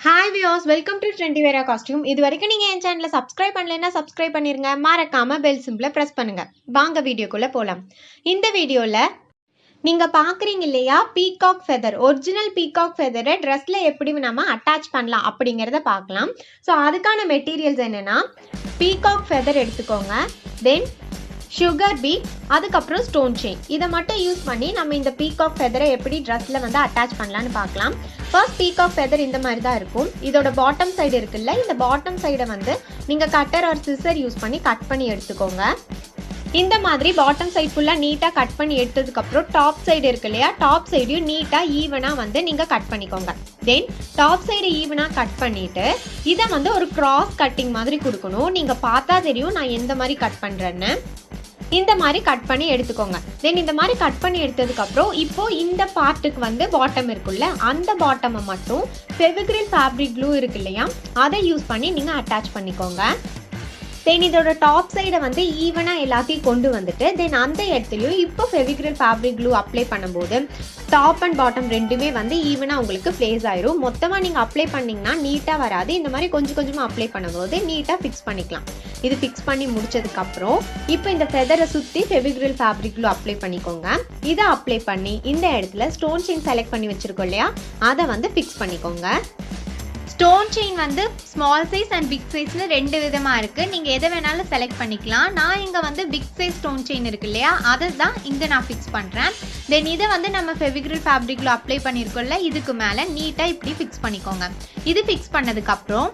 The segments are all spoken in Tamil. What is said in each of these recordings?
Hi viewers, welcome to Trendieviera costume. இது வரைக்கும் நீங்க என் சேனலை சப்ஸ்கிரைப் பண்ணலைன்னா சப்ஸ்கிரைப் பண்ணிருங்க. மறக்காம பெல் சிம்பிளை பிரஸ் பண்ணுங்க. வாங்க வீடியோக்குள்ள போலாம். இந்த வீடியோல நீங்க பாக்குறீங்க இல்லையா பீகாக் ஃபெதர், ஒரிஜினல் பீகாக் ஃபெதரை ட்ரெஸ்ல எப்படி நம்ம அட்டாச் பண்ணலாம் அப்படிங்கறத பார்க்கலாம். ஸோ அதுக்கான மெட்டீரியல்ஸ் என்னன்னா பீகாக் ஃபெதர் எடுத்துக்கோங்க, தென் சுகர் பீட், அதுக்கப்புறம் ஸ்டோன் செயின். இதை மட்டும் யூஸ் பண்ணி நம்ம இந்த பீகாக் ஃபெதரை எப்படி ட்ரெஸ்ல வந்து அட்டாச் பண்ணலான்னு பார்க்கலாம். ஃபர்ஸ்ட் பீகாக் ஃபெதர் இந்த மாதிரி தான் இருக்கும். இதோட பாட்டம் சைடு இருக்குல்ல, இந்த பாட்டம் சைடை வந்து நீங்கள் கட்டர் ஆர் சிசர் யூஸ் பண்ணி கட் பண்ணி எடுத்துக்கோங்க. இந்த மாதிரி பாட்டம் சைடு ஃபுல்லாக நீட்டாக கட் பண்ணி எடுத்ததுக்கப்புறம் டாப் சைடு இருக்கு இல்லையா, டாப் சைடையும் நீட்டாக ஈவனாக வந்து நீங்கள் கட் பண்ணிக்கோங்க. தென் டாப் சைடு ஈவனாக கட் பண்ணிவிட்டு இதை வந்து ஒரு கிராஸ் கட்டிங் மாதிரி கொடுக்கணும். நீங்கள் பார்த்தா தெரியும் நான் எந்த மாதிரி கட் பண்ணுறேன்னு. இந்த மாதிரி கட் பண்ணி எடுத்துக்கோங்க. தென் இந்த மாதிரி கட் பண்ணி எடுத்ததுக்கப்புறம் இப்போ இந்த பார்ட்டுக்கு வந்து பாட்டம் இருக்குல்ல, அந்த பாட்டமை மட்டும் ஃபெவிக்ரில் ஃபேப்ரிக் க்ளூ இருக்கு இல்லையா, அதை யூஸ் பண்ணி நீங்கள் அட்டாச் பண்ணிக்கோங்க. தென் இதோட டாப் சைடை வந்து ஈவனாக எல்லாத்தையும் கொண்டு வந்துட்டு தென் அந்த இடத்துலையும் இப்போ ஃபெவிக்ரில் ஃபேப்ரிக் க்ளூ அப்ளை பண்ணும்போது டாப் அண்ட் பாட்டம் ரெண்டுமே வந்து ஈவனாக உங்களுக்கு ப்ளேஸ் ஆயிரும். மொத்தமாக நீங்கள் அப்ளை பண்ணிங்கன்னா நீட்டாக வராது. இந்த மாதிரி கொஞ்சம் கொஞ்சமாக அப்ளை பண்ணும்போது நீட்டாக ஃபிக்ஸ் பண்ணிக்கலாம். இது ஃபிக்ஸ் பண்ணி முடிச்சதுக்கப்புறம் இப்போ இந்த ஃபெதரை சுற்றி ஃபெவிக்ரில் ஃபேப்ரிக் க்ளூ அப்ளை பண்ணிக்கோங்க. இதை அப்ளை பண்ணி இந்த இடத்துல ஸ்டோன் செயின் செலக்ட் பண்ணி வச்சுருக்கோம் இல்லையா, அதை வந்து ஃபிக்ஸ் பண்ணிக்கோங்க. ஸ்டோன் செயின் வந்து ஸ்மால் சைஸ் அண்ட் பிக் சைஸ்னு ரெண்டு விதமாக இருக்குது. நீங்கள் எதை வேணாலும் செலக்ட் பண்ணிக்கலாம். நான் இங்கே வந்து பிக் சைஸ் ஸ்டோன் செயின் இருக்கு இல்லையா, அதை தான் இங்கே நான் ஃபிக்ஸ் பண்ணுறேன். தென் இதை வந்து நம்ம ஃபெவிக்ரில் ஃபேப்ரிக்கில் அப்ளை பண்ணியிருக்கோம்ல, இதுக்கு மேலே நீட்டாக இப்படி ஃபிக்ஸ் பண்ணிக்கோங்க. இது ஃபிக்ஸ் பண்ணதுக்கப்புறம்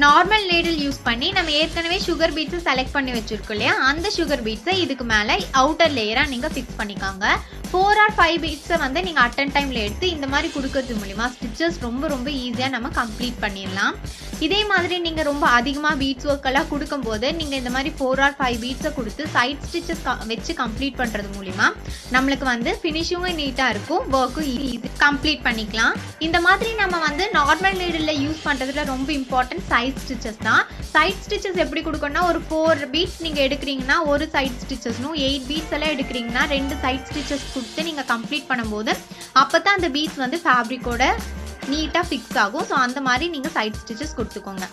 நார்மல் லேடில் யூஸ் பண்ணி நம்ம ஏற்கனவே சுகர் பீட்ஸை செலக்ட் பண்ணி வச்சுருக்கோம் இல்லையா, அந்த சுகர் பீட்ஸை இதுக்கு மேலே அவுட்டர் லேயராக நீங்கள் ஃபிக்ஸ் பண்ணிக்காங்க. 4 or 5 பீட்ஸை வந்து நீங்கள் அட்டன் டைமில் எடுத்து இந்த மாதிரி கொடுக்கறது மூலிமா ஸ்டிச்சஸ் ரொம்ப ஈஸியாக நம்ம கம்ப்ளீட் பண்ணிடலாம். இதே மாதிரி நீங்கள் ரொம்ப அதிகமாக பீட்ஸ் ஒர்க்கெல்லாம் கொடுக்கும்போது நீங்கள் இந்த மாதிரி 4 or 5 பீட்ஸை கொடுத்து சைட் ஸ்டிச்சஸ் வச்சு கம்ப்ளீட் பண்ணுறது மூலிமா நம்மளுக்கு வந்து ஃபினிஷிங்கும் நீட்டாக இருக்கும், ஒர்க்கும் ஈஸி கம்ப்ளீட் பண்ணிக்கலாம். இந்த மாதிரி நம்ம வந்து நார்மல் நீடில் யூஸ் பண்ணுறதுல ரொம்ப இம்பார்ட்டன்ட் சைட் ஸ்டிச்சஸ் தான். சைட் ஸ்டிச்சஸ் எப்படி கொடுக்கணும்னா ஒரு 4 பீட்ஸ் நீங்கள் எடுக்கிறீங்கன்னா ஒரு சைட் ஸ்டிச்சஸ்னும், 8 பீட்ஸ் எல்லாம் எடுக்கிறீங்கன்னா 2 சைட் ஸ்டிச்சஸ் கொடுத்து நீங்கள் கம்ப்ளீட் பண்ணும்போது அப்போ தான் அந்த பீட்ஸ் வந்து ஃபேப்ரிக்கோட நீட்டாக ஃபிக்ஸ் ஆகும். ஸோ அந்த மாதிரி நீங்கள் சைட் ஸ்டிச்சஸ் கொடுத்துக்கோங்க.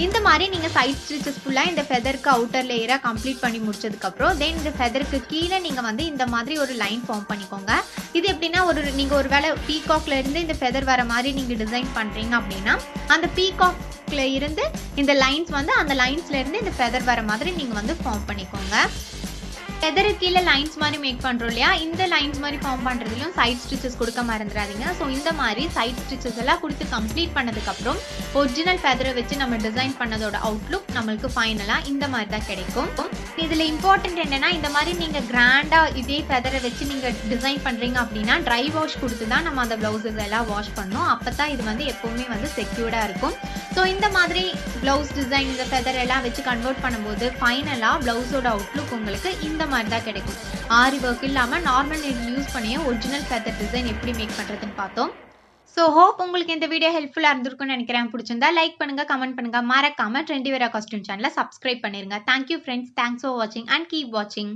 இந்த மாதிரி நீங்கள் சைட் ஸ்டிச்சஸ் ஃபுல்லாக இந்த ஃபெதருக்கு அவுட்டர் லேயராக கம்ப்ளீட் பண்ணி முடிச்சதுக்கப்புறம் தென் இந்த ஃபெதருக்கு கீழே நீங்கள் வந்து இந்த மாதிரி ஒரு லைன் ஃபார்ம் பண்ணிக்கோங்க. இது எப்படின்னா நீங்கள் ஒரு வேளை பீகாக்ல இருந்து இந்த ஃபெதர் வர மாதிரி நீங்கள் டிசைன் பண்ணுறீங்க அப்படின்னா அந்த பீகாக்ல இருந்து இந்த லைன்ஸ் வந்து அந்த லைன்ஸ்ல இருந்து இந்த ஃபெதர் வர மாதிரி நீங்கள் வந்து ஃபார்ம் பண்ணிக்கோங்க. ஃபெதரு கீழே லைன்ஸ் மாதிரி மேக் பண்ணுறோம் இல்லையா, இந்த லைன்ஸ் மாதிரி ஃபார்ம் பண்ணுறதுலையும் சைட் ஸ்டிச்சஸ் கொடுக்க மறந்துடாதீங்க. ஸோ இந்த மாதிரி சைட் ஸ்டிச்சஸ் எல்லாம் கொடுத்து கம்ப்ளீட் பண்ணதுக்கப்புறம் ஒரிஜினல் ஃபெதரை வச்சு நம்ம டிசைன் பண்ணதோட அவுட்லுக் நம்மளுக்கு ஃபைனலாக இந்த மாதிரி தான் கிடைக்கும். இதில் இம்பார்ட்டன்ட் என்னென்னா இந்த மாதிரி நீங்கள் கிராண்டாக இதே ஃபெதரை வச்சு நீங்கள் டிசைன் பண்ணுறீங்க அப்படின்னா ட்ரை வாஷ் கொடுத்து தான் நம்ம அந்த ப்ளவுஸஸ் எல்லாம் வாஷ் பண்ணணும். அப்போ தான் இது வந்து எப்போவுமே வந்து செக்யூர்டாக இருக்கும். ஸோ இந்த மாதிரி ப்ளவுஸ் டிசைன் இந்த ஃபெதர் எல்லாம் வச்சு கன்வெர்ட் பண்ணும்போது ஃபைனலாக ப்ளவுஸோட அவுட்லுக் உங்களுக்கு இந்த மாதிரி தான் கிடைக்கும். ஆரி ஒர்க் இல்லாமல் நார்மல் நீடில் யூஸ் பண்ணியே ஒரிஜினல் ஃபெதர் டிசைன் எப்படி மேக் பண்ணுறதுன்னு பார்த்தோம். ஸோ ஹோப் உங்களுக்கு இந்த வீடியோ ஹெல்ப்ஃபுல்லாக இருந்திருக்கும்னு நினைக்கிறேன். பிடிச்சிருந்தா லைக் பண்ணுங்கள், கமெண்ட் பண்ணுங்கள், மறக்காமல் ட்ரெண்டிவியரா காஸ்டியூம் சேனலை சப்ஸ்கிரைப் பண்ணிருங்க. தேங்க்யூ ஃப்ரெண்ட்ஸ், தேங்க்ஸ் ஃபார் வாட்சிங் அண்ட் கீப் வாட்சிங்.